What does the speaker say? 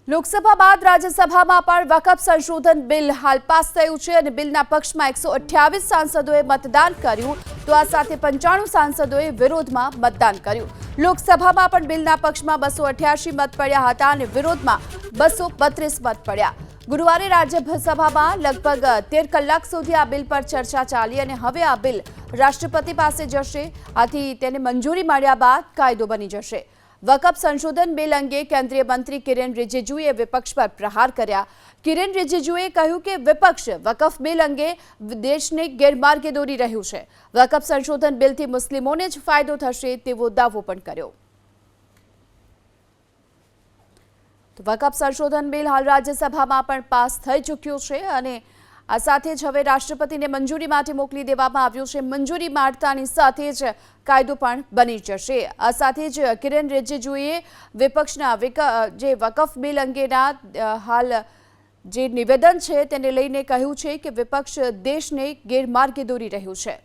લોકસભા બાદ રાજ્યસભામાં પણ વકફ સંશોધન બિલ હાલ પાસ થયું છે અને બિલના પક્ષમાં 128 સાંસદોએ મતદાન કર્યું તો આ સાથે 95 સાંસદોએ વિરોધમાં મતદાન કર્યું। લોકસભામાં પણ બિલના પક્ષમાં 288 મત પડ્યા હતા અને વિરોધમાં 232 મત પડ્યા। ગુરુવારે રાજ્યસભામાં લગભગ 13 કલાક સુધી આ બિલ પર ચર્ચા ચાલી અને હવે આ બિલ રાષ્ટ્રપતિ પાસે જશે, આથી તેને મંજૂરી મળ્યા બાદ કાયદો બની જશે। વકફ સંશોધન બિલ અંગે કેન્દ્રીય મંત્રી કિરેન રિજિજુએ વિપક્ષ પર પ્રહાર કર્યા। કિરેન રિજિજુએ કહ્યું કે વિપક્ષ વકફ બિલ અંગે દેશને ગેરમાર્ગે દોરી રહ્યું છે। વકફ સંશોધન બિલથી મુસ્લિમોને જ ફાયદો થશે તેવો દાવો પણ કર્યો। તો વકફ સંશોધન બિલ હાલ રાજ્યસભામાં પણ પાસ થઈ ચૂક્યું છે અને આ સાથે જ હવે રાષ્ટ્રપતિને મંજૂરી માટે મોકલી દેવામાં આવ્યું છે। મંજૂરી મળતાની સાથે જ કાયદો પણ બની જશે। આ સાથે જ કિરેન રિજિજુએ વિપક્ષના જે વકફ બિલ અંગેના હાલ જે નિવેદન છે તેને લઈને કહ્યું છે કે વિપક્ષ દેશને ગેરમાર્ગે દોરી રહ્યું છે।